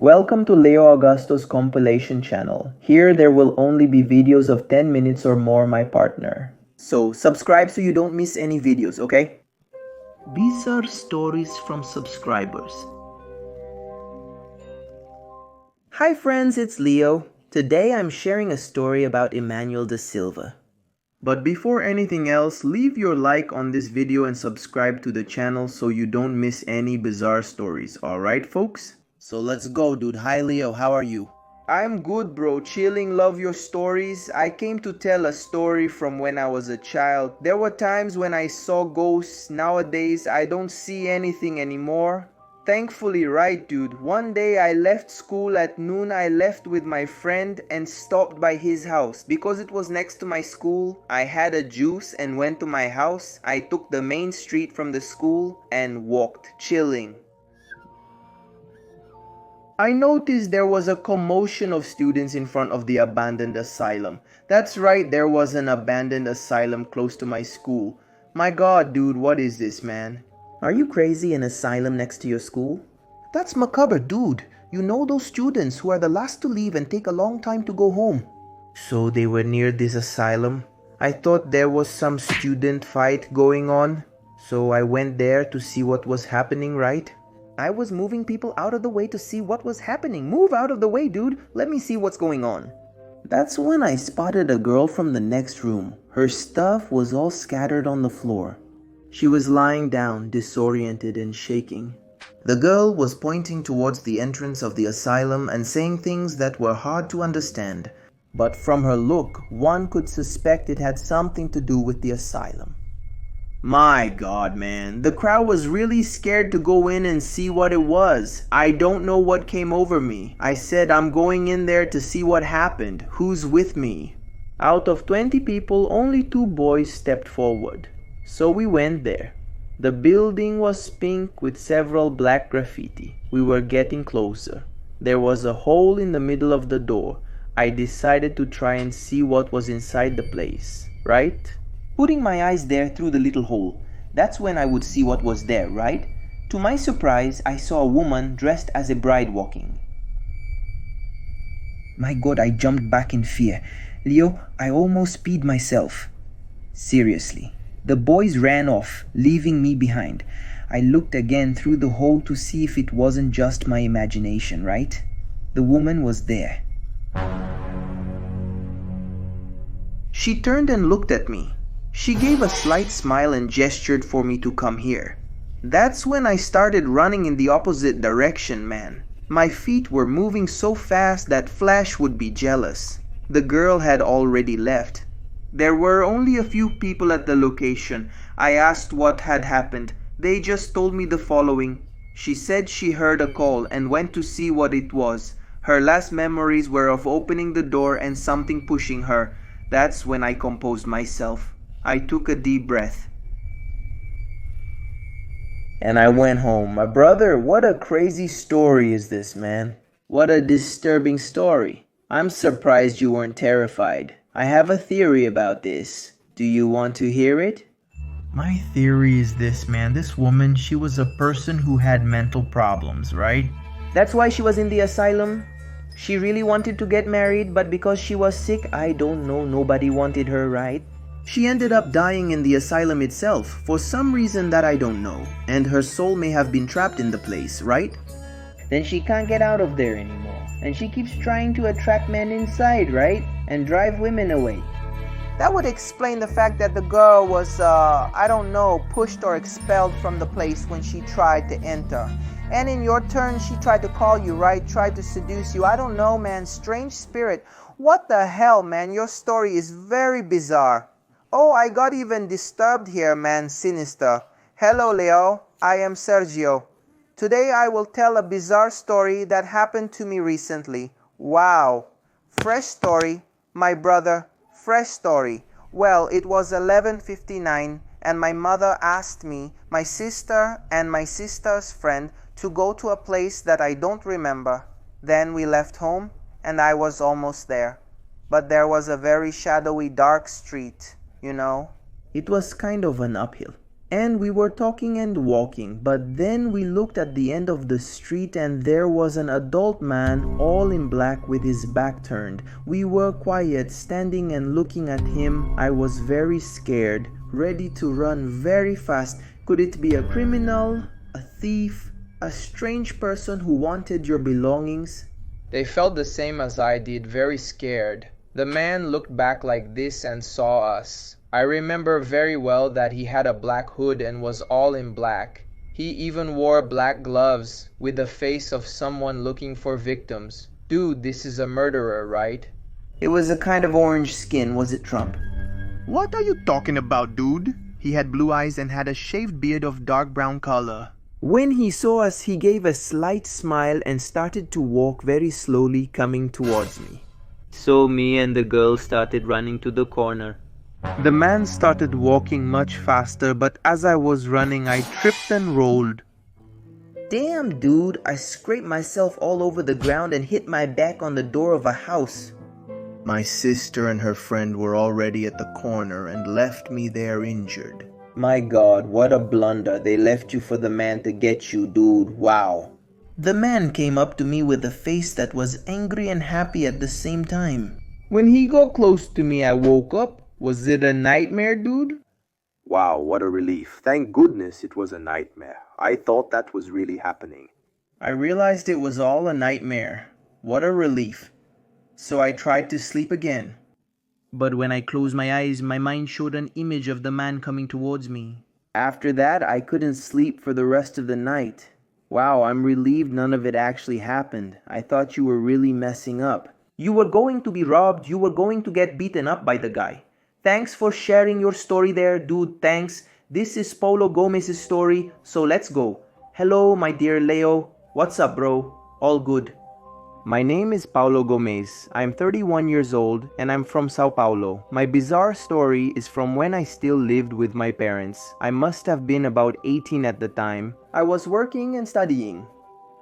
Welcome to Leo Augusto's compilation channel. Here there will only be videos of 10 minutes or more, my partner. So subscribe so you don't miss any videos, okay? These are stories from subscribers. Hi friends, it's Leo. Today I'm sharing a story about Emmanuel da Silva. But before anything else, leave your like on this video and subscribe to the channel so you don't miss any bizarre stories, alright folks? So let's go, dude. Hi Leo, how are you? I'm good, bro. Chilling, love your stories. I came to tell a story from when I was a child. There were times when I saw ghosts. Nowadays, I don't see anything anymore. Thankfully, right, dude. One day I left school at noon. I left with my friend and stopped by his house. Because it was next to my school, I had a juice and went to my house. I took the main street from the school and walked, chilling. I noticed there was a commotion of students in front of the abandoned asylum. That's right, there was an abandoned asylum close to my school. My god, dude, what is this, man? Are you crazy? An asylum next to your school? That's macabre, dude. You know those students who are the last to leave and take a long time to go home. So they were near this asylum? I thought there was some student fight going on. So I went there to see what was happening, right? I was moving people out of the way to see what was happening. Move out of the way, dude. Let me see what's going on. That's when I spotted a girl from the next room. Her stuff was all scattered on the floor. She was lying down, disoriented and shaking. The girl was pointing towards the entrance of the asylum and saying things that were hard to understand. But from her look, one could suspect it had something to do with the asylum. My god, man, the crowd was really scared to go in and see what it was. I don't know what came over me. I said I'm going in there to see what happened. Who's with me? Out of 20 people, only 2 boys stepped forward. So we went there. The building was pink with several black graffiti. We were getting closer. There was a hole in the middle of the door. I decided to try and see what was inside the place, right? Putting my eyes there through the little hole, that's when I would see what was there, right? To my surprise, I saw a woman dressed as a bride walking. My god, I jumped back in fear. Leo, I almost peed myself. Seriously. The boys ran off, leaving me behind. I looked again through the hole to see if it wasn't just my imagination, right? The woman was there. She turned and looked at me. She gave a slight smile and gestured for me to come here. That's when I started running in the opposite direction, man. My feet were moving so fast that Flash would be jealous. The girl had already left. There were only a few people at the location. I asked what had happened. They just told me the following. She said she heard a call and went to see what it was. Her last memories were of opening the door and something pushing her. That's when I composed myself. I took a deep breath. And I went home. My brother, what a crazy story is this, man. What a disturbing story. I'm surprised you weren't terrified. I have a theory about this. Do you want to hear it? My theory is this, man. This woman, she was a person who had mental problems, right? That's why she was in the asylum. She really wanted to get married, but because she was sick, I don't know, nobody wanted her, right? She ended up dying in the asylum itself, for some reason that I don't know. And her soul may have been trapped in the place, right? Then she can't get out of there anymore. And she keeps trying to attract men inside, right? And drive women away. That would explain the fact that the girl was, I don't know, pushed or expelled from the place when she tried to enter. And in your turn, she tried to call you, right? Tried to seduce you. I don't know, man. Strange spirit. What the hell, man? Your story is very bizarre. Oh, I got even disturbed here, man. Sinister. Hello, Leo. I am Sergio. Today I will tell a bizarre story that happened to me recently. Wow. Fresh story, my brother. Fresh story. Well, it was 11:59 and my mother asked me, my sister and my sister's friend to go to a place that I don't remember. Then we left home and I was almost there. But there was a very shadowy dark street, you know. It was kind of an uphill. And we were talking and walking, but then we looked at the end of the street and there was an adult man all in black with his back turned. We were quiet, standing and looking at him. I was very scared, ready to run very fast. Could it be a criminal, a thief, a strange person who wanted your belongings? They felt the same as I did, very scared. The man looked back like this and saw us. I remember very well that he had a black hood and was all in black. He even wore black gloves with the face of someone looking for victims. Dude, this is a murderer, right? It was a kind of orange skin, was it, Trump? What are you talking about, dude? He had blue eyes and had a shaved beard of dark brown color. When he saw us, he gave a slight smile and started to walk very slowly, coming towards me. So me and the girl started running to the corner. The man started walking much faster, but as I was running, I tripped and rolled. Damn, dude, I scraped myself all over the ground and hit my back on the door of a house. My sister and her friend were already at the corner and left me there injured. My God, what a blunder. They left you for the man to get you, dude. Wow. The man came up to me with a face that was angry and happy at the same time. When he got close to me, I woke up. Was it a nightmare, dude? Wow, what a relief. Thank goodness it was a nightmare. I thought that was really happening. I realized it was all a nightmare. What a relief. So I tried to sleep again. But when I closed my eyes, my mind showed an image of the man coming towards me. After that, I couldn't sleep for the rest of the night. Wow, I'm relieved none of it actually happened. I thought you were really messing up. You were going to be robbed. You were going to get beaten up by the guy. Thanks for sharing your story there, dude. Thanks. This is Paulo Gomez's story, so let's go. Hello, my dear Leo. What's up, bro? All good. My name is Paulo Gomez. I'm 31 years old and I'm from Sao Paulo. My bizarre story is from when I still lived with my parents. I must have been about 18 at the time. I was working and studying,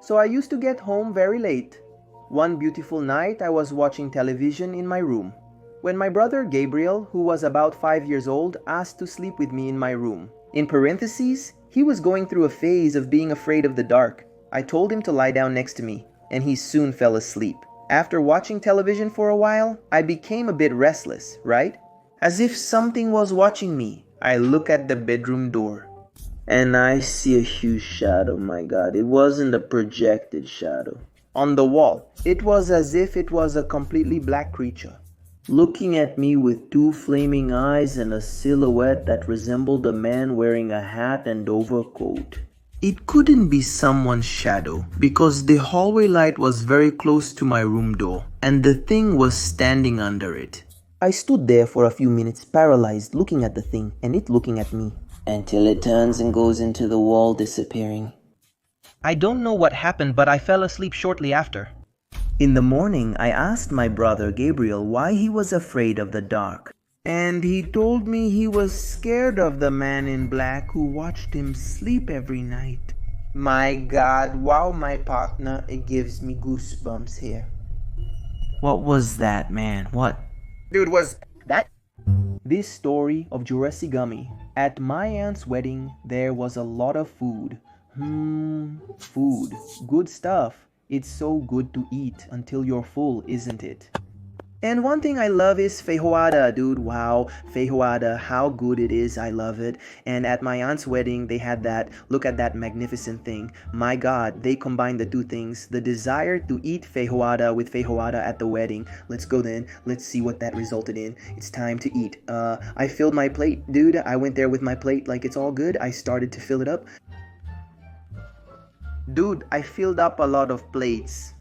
so I used to get home very late. One beautiful night, I was watching television in my room when my brother Gabriel, who was about 5 years old, asked to sleep with me in my room. In parentheses, he was going through a phase of being afraid of the dark. I told him to lie down next to me, and he soon fell asleep. After watching television for a while, I became a bit restless, right? As if something was watching me. I look at the bedroom door, and I see a huge shadow. My God, it wasn't a projected shadow. On the wall, it was as if it was a completely black creature, looking at me with two flaming eyes and a silhouette that resembled a man wearing a hat and overcoat. It couldn't be someone's shadow because the hallway light was very close to my room door and the thing was standing under it. I stood there for a few minutes paralyzed, looking at the thing and it looking at me, until it turns and goes into the wall, disappearing. I don't know what happened, but I fell asleep shortly after. In the morning, I asked my brother Gabriel why he was afraid of the dark. And he told me he was scared of the man in black who watched him sleep every night. My God, wow, my partner, it gives me goosebumps here. What was that, man? What? Dude, was that? This story of Jurassic Gummy. At my aunt's wedding, there was a lot of food. Food. Good stuff. It's so good to eat until you're full, isn't it? And one thing I love is Feijoada, dude. Wow, Feijoada, how good it is. I love it. And at my aunt's wedding, they had that. Look at that magnificent thing. My God, they combined the two things. The desire to eat Feijoada with Feijoada at the wedding. Let's go then. Let's see what that resulted in. It's time to eat. I filled my plate, dude. I went there with my plate like it's all good. I started to fill it up. Dude, I filled up a lot of plates.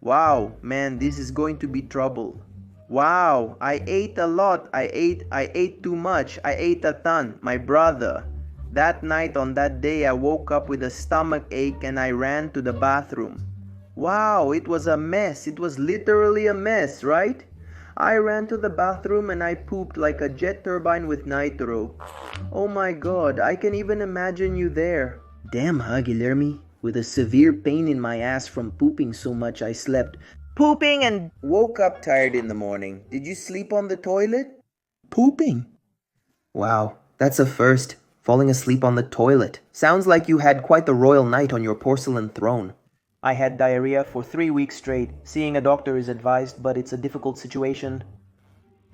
Wow, man, this is going to be trouble. Wow, I ate a lot. I ate too much. I ate a ton. My brother. That night on that day, I woke up with a stomach ache and I ran to the bathroom. Wow, it was a mess. It was literally a mess, right? I ran to the bathroom and I pooped like a jet turbine with nitro. Oh my God, I can even imagine you there. Damn, huh, Guilherme? With a severe pain in my ass from pooping so much I slept. Pooping and woke up tired in the morning. Did you sleep on the toilet? Pooping. Wow, that's a first. Falling asleep on the toilet. Sounds like you had quite the royal night on your porcelain throne. I had diarrhea for 3 weeks straight. Seeing a doctor is advised, but it's a difficult situation.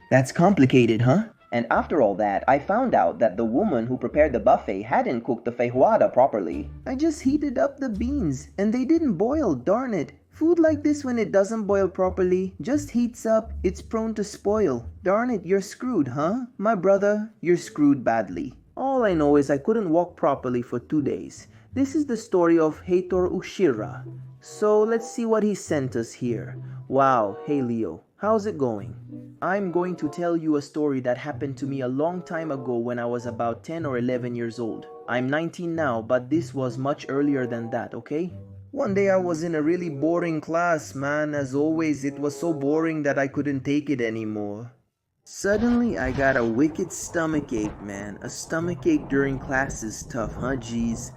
That's complicated, huh? And after all that, I found out that the woman who prepared the buffet hadn't cooked the feijoada properly. I just heated up the beans, and they didn't boil, darn it. Food like this, when it doesn't boil properly, just heats up, it's prone to spoil. Darn it, you're screwed, huh? My brother, you're screwed badly. All I know is I couldn't walk properly for 2 days. This is the story of Heitor Ushira. So let's see what he sent us here. Wow, hey Leo, how's it going? I'm going to tell you a story that happened to me a long time ago when I was about 10 or 11 years old. I'm 19 now, but this was much earlier than that, okay? One day I was in a really boring class, man. As always, it was so boring that I couldn't take it anymore. Suddenly, I got a wicked stomachache, man. A stomachache during class is tough, huh, geez?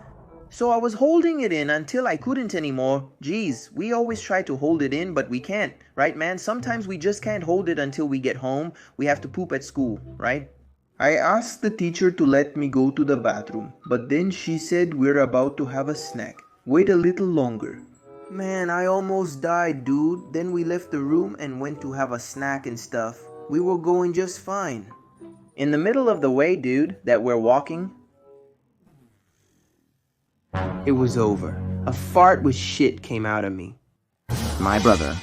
So I was holding it in until I couldn't anymore. Geez, we always try to hold it in, but we can't, right, man? Sometimes we just can't hold it until we get home. We have to poop at school, right? I asked the teacher to let me go to the bathroom, but then she said we're about to have a snack. Wait a little longer. Man, I almost died, dude. Then we left the room and went to have a snack and stuff. We were going just fine. In the middle of the way, dude, that we're walking, it was over. A fart with shit came out of me. My brother.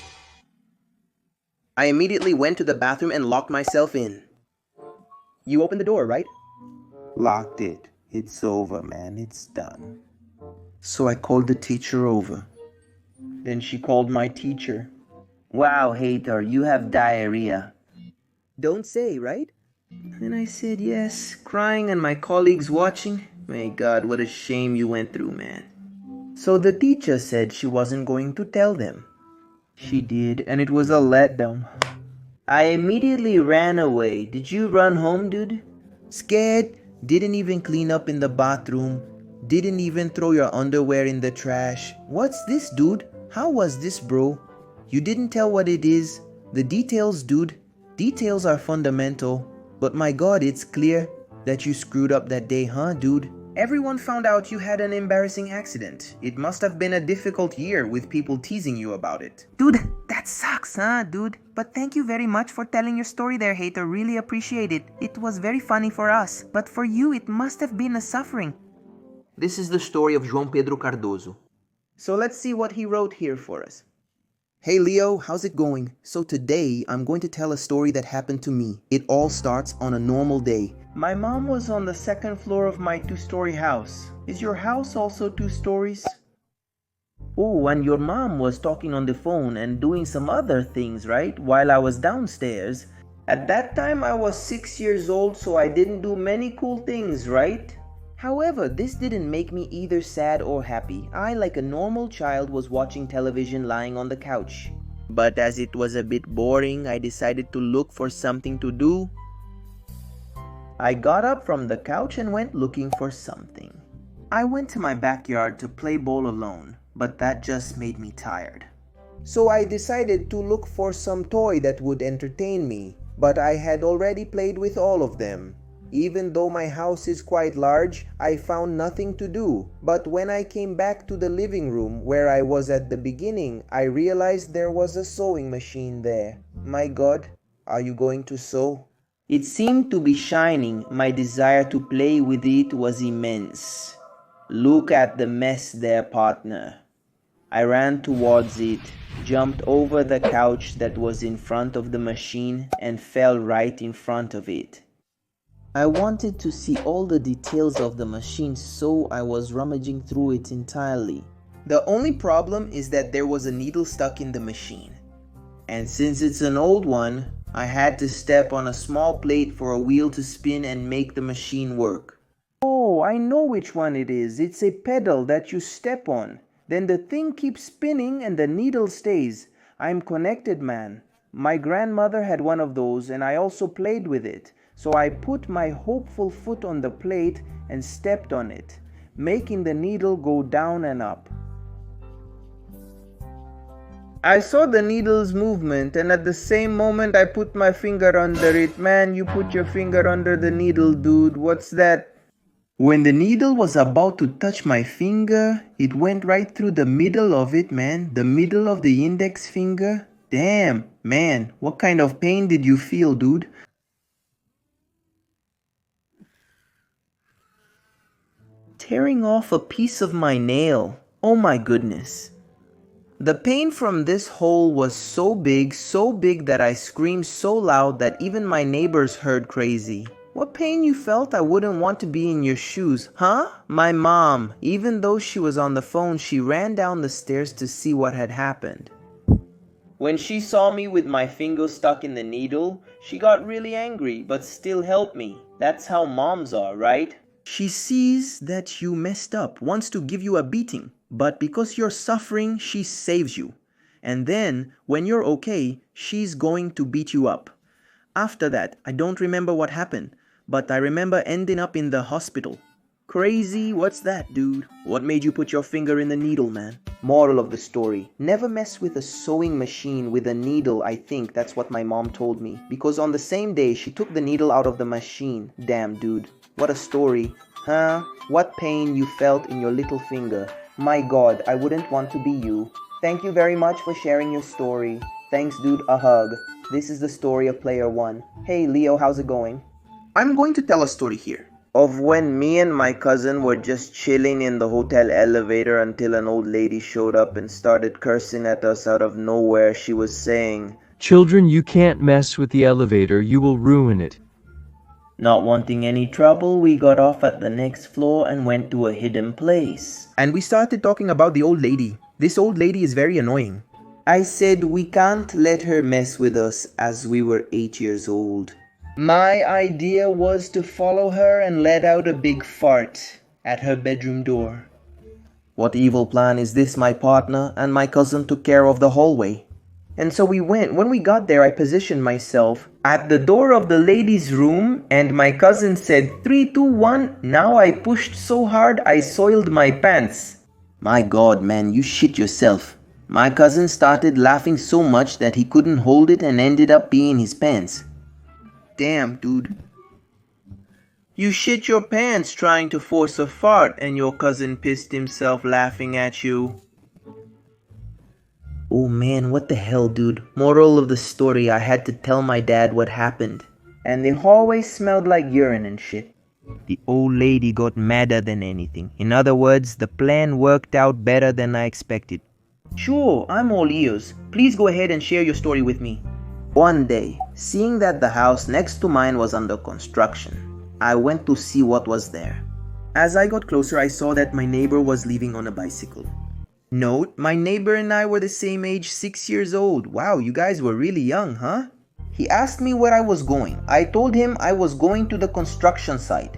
I immediately went to the bathroom and locked myself in. You opened the door, right? Locked it. It's over, man. It's done. So I called the teacher over. Then she called my teacher. Wow, Hater, you have diarrhea. Don't say, right? And I said yes, crying and my colleagues watching. My God, what a shame you went through, man. So the teacher said she wasn't going to tell them. She did, and it was a letdown. I immediately ran away. Did you run home, dude? Scared, didn't even clean up in the bathroom, didn't even throw your underwear in the trash. What's this, dude? How was this, bro? You didn't tell what it is. The details, dude. Details are fundamental. But my God, it's clear that you screwed up that day, huh, dude? Everyone found out you had an embarrassing accident. It must have been a difficult year with people teasing you about it. Dude, that sucks, huh, dude? But thank you very much for telling your story there, Hater. Really appreciate it. It was very funny for us. But for you, it must have been a suffering. This is the story of João Pedro Cardoso. So let's see what he wrote here for us. Hey Leo, how's it going? So today, I'm going to tell a story that happened to me. It all starts on a normal day. My mom was on the second floor of my 2-story house. Is your house also 2 stories? Oh, and your mom was talking on the phone and doing some other things, right? While I was downstairs. At that time, I was 6 years old, so I didn't do many cool things, right? However, this didn't make me either sad or happy. I, like a normal child, was watching television lying on the couch. But as it was a bit boring, I decided to look for something to do. I got up from the couch and went looking for something. I went to my backyard to play ball alone, but that just made me tired. So I decided to look for some toy that would entertain me, but I had already played with all of them. Even though my house is quite large, I found nothing to do. But when I came back to the living room where I was at the beginning, I realized there was a sewing machine there. My God, are you going to sew? It seemed to be shining. My desire to play with it was immense. Look at the mess there, partner. I ran towards it, jumped over the couch that was in front of the machine, and fell right in front of it. I wanted to see all the details of the machine, so I was rummaging through it entirely. The only problem is that there was a needle stuck in the machine. And since it's an old one, I had to step on a small plate for a wheel to spin and make the machine work. Oh, I know which one it is. It's a pedal that you step on. Then the thing keeps spinning and the needle stays. I'm connected, man. My grandmother had one of those and I also played with it. So I put my hopeful foot on the plate and stepped on it, making the needle go down and up. I saw the needle's movement, and at the same moment I put my finger under it. Man, you put your finger under the needle, dude. What's that? When the needle was about to touch my finger, it went right through the middle of it, man. The middle of the index finger. Damn, man, what kind of pain did you feel, dude? Tearing off a piece of my nail. Oh my goodness. The pain from this hole was so big that I screamed so loud that even my neighbors heard crazy. What pain you felt? I wouldn't want to be in your shoes, huh? My mom, even though she was on the phone, she ran down the stairs to see what had happened. When she saw me with my finger stuck in the needle, she got really angry, but still helped me. That's how moms are, right? She sees that you messed up, wants to give you a beating, but because you're suffering, she saves you. And then, when you're okay, she's going to beat you up. After that, I don't remember what happened, but I remember ending up in the hospital. Crazy, what's that, dude? What made you put your finger in the needle, man? Moral of the story, never mess with a sewing machine with a needle. I think that's what my mom told me, because on the same day she took the needle out of the machine. Damn, dude, what a story. Huh? What pain you felt in your little finger. My god, I wouldn't want to be you. Thank you very much for sharing your story. Thanks, dude, a hug. This is the story of player 1. Hey Leo, how's it going? I'm going to tell a story here. Of when me and my cousin were just chilling in the hotel elevator until an old lady showed up and started cursing at us out of nowhere. She was saying, "Children, you can't mess with the elevator, you will ruin it." not wanting any trouble, we got off at the next floor and went to a hidden place. And we started talking about the old lady. This old lady is very annoying. I said we can't let her mess with us as we were 8 years old. My idea was to follow her and let out a big fart at her bedroom door. What evil plan is this? My partner and my cousin took care of the hallway. And so we went. When we got there, I positioned myself at the door of the ladies' room and my cousin said 3, 2, 1. Now I pushed so hard I soiled my pants. My god, man, you shit yourself. My cousin started laughing so much that he couldn't hold it and ended up peeing his pants. Damn, dude. You shit your pants trying to force a fart and your cousin pissed himself laughing at you. Oh man, what the hell, dude? Moral of the story, I had to tell my dad what happened. And the hallway smelled like urine and shit. The old lady got madder than anything. In other words, the plan worked out better than I expected. Sure, I'm all ears. Please go ahead and share your story with me. One day, seeing that the house next to mine was under construction, I went to see what was there. As I got closer, I saw that my neighbor was leaving on a bicycle. Note, my neighbor and I were the same age, 6 years old. Wow, you guys were really young, huh? He asked me where I was going. I told him I was going to the construction site.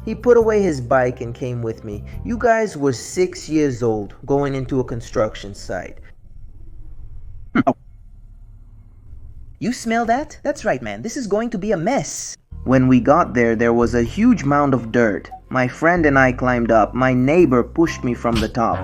He put away his bike and came with me. You guys were 6 years old, going into a construction site. You smell that? That's right, man. This is going to be a mess. When we got there, there was a huge mound of dirt. My friend and I climbed up. My neighbor pushed me from the top.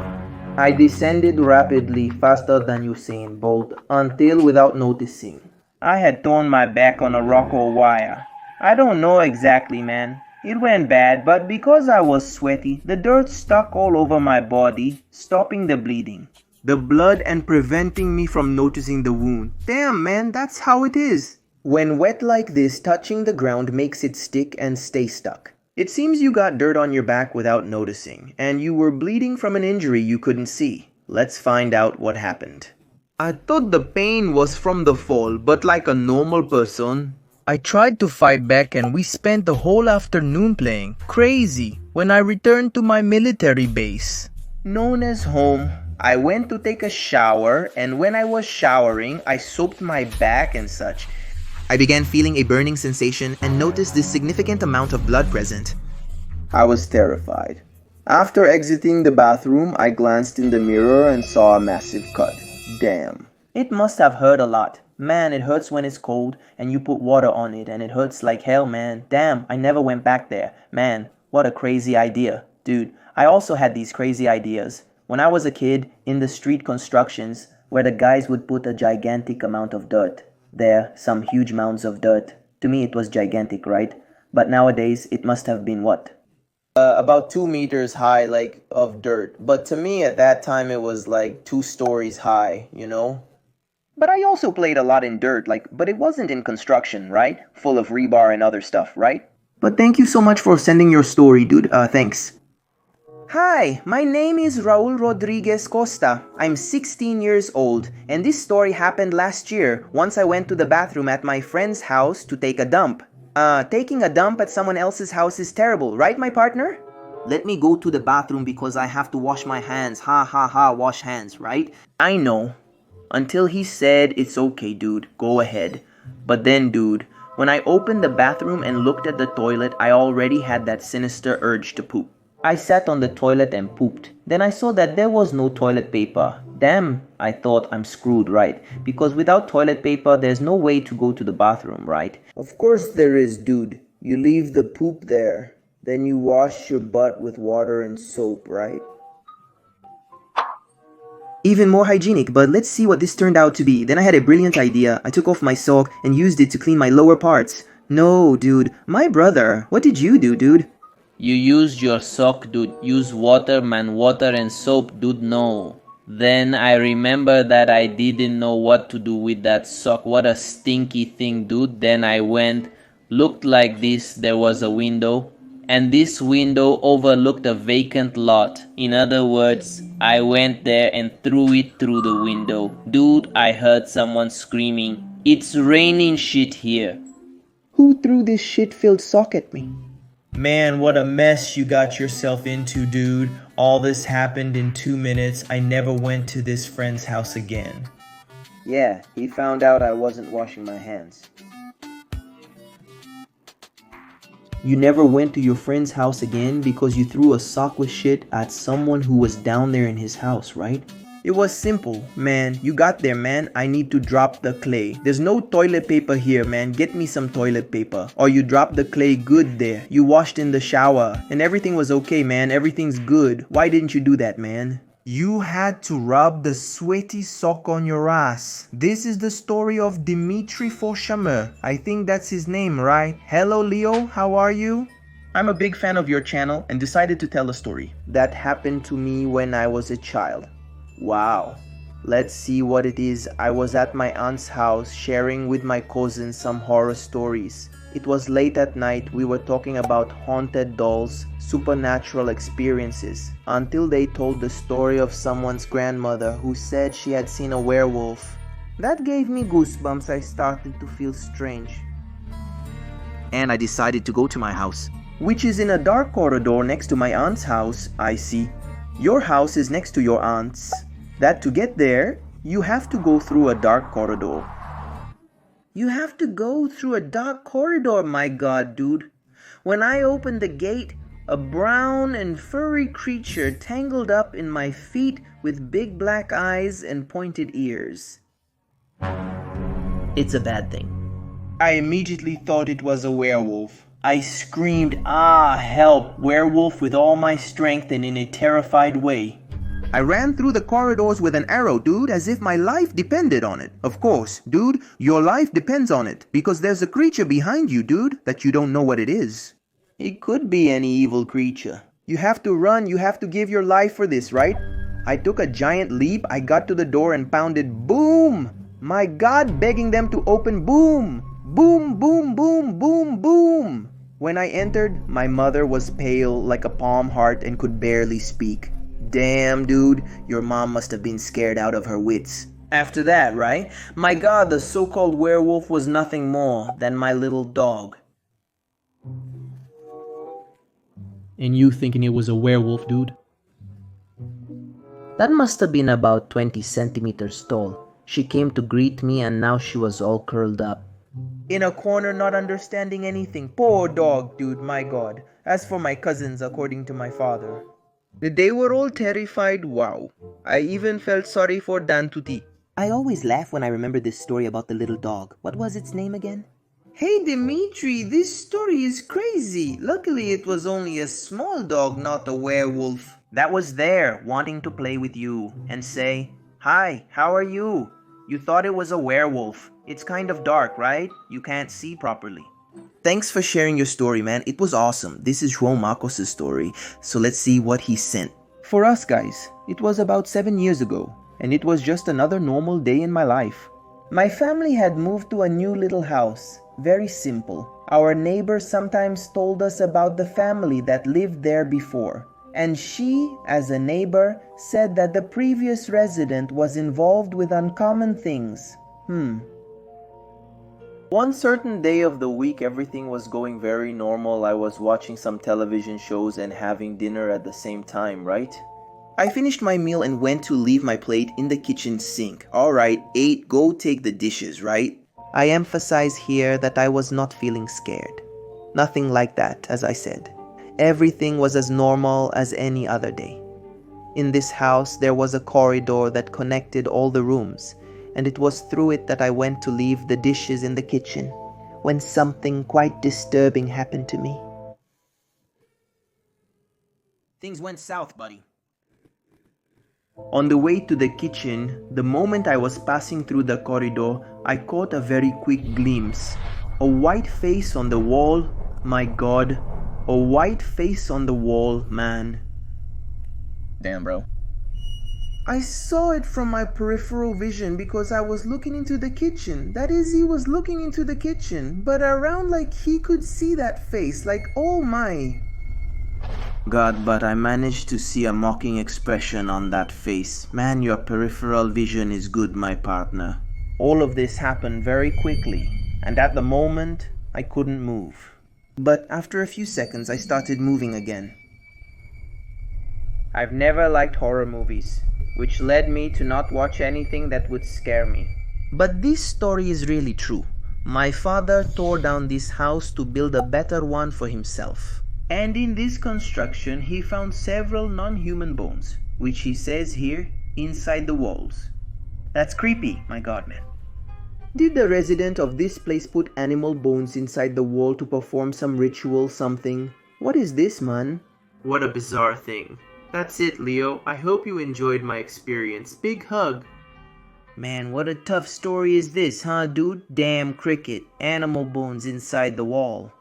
I descended rapidly, faster than Usain Bolt, until without noticing, I had torn my back on a rock or wire. I don't know exactly, man. It went bad, but because I was sweaty, the dirt stuck all over my body, stopping the bleeding. The blood and preventing me from noticing the wound. Damn, man, that's how it is. When wet like this, touching the ground makes it stick and stay stuck. It seems you got dirt on your back without noticing, and you were bleeding from an injury you couldn't see. Let's find out what happened. I thought the pain was from the fall, but like a normal person, I tried to fight back and we spent the whole afternoon playing. Crazy. When I returned to my military base, known as home, I went to take a shower, and when I was showering, I soaped my back and such. I began feeling a burning sensation and noticed this significant amount of blood present. I was terrified. After exiting the bathroom, I glanced in the mirror and saw a massive cut. Damn. It must have hurt a lot. Man, it hurts when it's cold and you put water on it and it hurts like hell, man. Damn, I never went back there. Man, what a crazy idea. Dude, I also had these crazy ideas. When I was a kid, in the street constructions, where the guys would put a gigantic amount of dirt. There, some huge mounds of dirt. To me, it was gigantic, right? But nowadays, it must have been what? About 2 meters high, like of dirt. But to me at that time, it was like 2 stories high, you know? But I also played a lot in dirt, but it wasn't in construction, right? Full of rebar and other stuff, right? But thank you so much for sending your story, dude. Thanks. Hi, my name is Raul Rodriguez Costa. I'm 16 years old, and this story happened last year once I went to the bathroom at my friend's house to take a dump. Taking a dump at someone else's house is terrible, right, my partner? Let me go to the bathroom because I have to wash my hands. Ha ha ha, wash hands, right? I know. Until he said, it's okay, dude, go ahead. But then, dude, when I opened the bathroom and looked at the toilet, I already had that sinister urge to poop. I sat on the toilet and pooped. Then I saw that there was no toilet paper. Damn, I thought, I'm screwed, right? Because without toilet paper, there's no way to go to the bathroom, right? Of course there is, dude. You leave the poop there. Then you wash your butt with water and soap, right? Even more hygienic, but let's see what this turned out to be. Then I had a brilliant idea. I took off my sock and used it to clean my lower parts. No, dude. My brother. What did you do, dude? You used your sock, dude. Use water, man. Water and soap, dude. No. Then I remember that I didn't know what to do with that sock. What a stinky thing, dude. Then I went, looked like this. There was a window. And this window overlooked a vacant lot. In other words, I went there and threw it through the window. Dude, I heard someone screaming, "It's raining shit here." Who threw this shit-filled sock at me? Man, what a mess you got yourself into, dude. All this happened in 2 minutes. I never went to this friend's house again. Yeah, he found out I wasn't washing my hands. You never went to your friend's house again because you threw a sock with shit at someone who was down there in his house, right? It was simple, man. You got there, man. I need to drop the clay. There's no toilet paper here, man. Get me some toilet paper. Or you dropped the clay good there. You washed in the shower and everything was okay, man. Everything's good. Why didn't you do that, man? You had to rub the sweaty sock on your ass. This is the story of Dimitri Fauchamer. I think that's his name, right? Hello, Leo. How are you? I'm a big fan of your channel and decided to tell a story. That happened to me when I was a child. Wow. Let's see what it is. I was at my aunt's house sharing with my cousins some horror stories. It was late at night. We were talking about haunted dolls, supernatural experiences, until they told the story of someone's grandmother who said she had seen a werewolf. That gave me goosebumps. I started to feel strange. And I decided to go to my house, which is in a dark corridor next to my aunt's house. I see. Your house is next to your aunt's. That to get there, you have to go through a dark corridor. You have to go through a dark corridor, my god, dude. When I opened the gate, a brown and furry creature tangled up in my feet with big black eyes and pointed ears. It's a bad thing. I immediately thought it was a werewolf. I screamed, "Ah, help, werewolf," with all my strength and in a terrified way. I ran through the corridors with an arrow, dude, as if my life depended on it. Of course, dude, your life depends on it, because there's a creature behind you, dude, that you don't know what it is. It could be any evil creature. You have to run, you have to give your life for this, right? I took a giant leap, I got to the door and pounded, boom! My god, begging them to open, boom! Boom, boom, boom, boom, boom! When I entered, my mother was pale like a palm heart and could barely speak. Damn, dude, your mom must have been scared out of her wits. After that, right? My god, the so-called werewolf was nothing more than my little dog. And you thinking it was a werewolf, dude? That must have been about 20 centimeters tall. She came to greet me and now she was all curled up. In a corner, not understanding anything. Poor dog, dude, my god. As for my cousins, according to my father, they were all terrified. Wow. I even felt sorry for Dantuti. I always laugh when I remember this story about the little dog. What was its name again? Hey Dimitri, this story is crazy. Luckily it was only a small dog, not a werewolf. That was there, wanting to play with you and say, "Hi, how are you?" You thought it was a werewolf. It's kind of dark, right? You can't see properly. Thanks for sharing your story, man. It was awesome. This is João Marcos' story, so let's see what he sent. For us guys, it was about 7 years ago, and it was just another normal day in my life. My family had moved to a new little house. Very simple. Our neighbors sometimes told us about the family that lived there before. And she, as a neighbor, said that the previous resident was involved with uncommon things. One certain day of the week, everything was going very normal. I was watching some television shows and having dinner at the same time, right? I finished my meal and went to leave my plate in the kitchen sink. Alright, 8, go take the dishes, right? I emphasize here that I was not feeling scared. Nothing like that, as I said. Everything was as normal as any other day. In this house, there was a corridor that connected all the rooms, and it was through it that I went to leave the dishes in the kitchen when something quite disturbing happened to me. Things went south, buddy. On the way to the kitchen, the moment I was passing through the corridor, I caught a very quick glimpse. A white face on the wall. My God, a white face on the wall, man. Damn, bro. I saw it from my peripheral vision because I was looking into the kitchen. That is, he was looking into the kitchen, but around like he could see that face, like oh my. God, but I managed to see a mocking expression on that face. Man, your peripheral vision is good, my partner. All of this happened very quickly, and at the moment, I couldn't move. But after a few seconds, I started moving again. I've never liked horror movies, which led me to not watch anything that would scare me. But this story is really true. My father tore down this house to build a better one for himself. And in this construction, he found several non-human bones, which he says here, inside the walls. That's creepy, my God, man. Did the resident of this place put animal bones inside the wall to perform some ritual, something? What is this, man? What a bizarre thing. That's it, Leo. I hope you enjoyed my experience. Big hug. Man, what a tough story is this, huh, dude? Damn cricket. Animal bones inside the wall.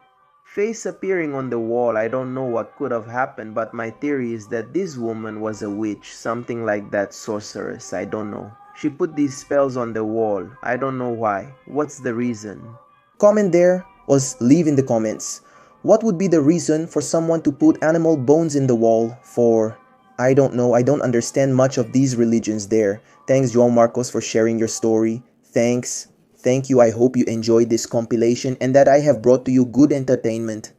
Face appearing on the wall, I don't know what could have happened, but my theory is that this woman was a witch, something like that, sorceress, I don't know. She put these spells on the wall, I don't know why. What's the reason? Comment there or leave in the comments. What would be the reason for someone to put animal bones in the wall for, I don't know, I don't understand much of these religions there. Thanks João Marcos for sharing your story. Thanks. Thank you. I hope you enjoyed this compilation and that I have brought to you good entertainment.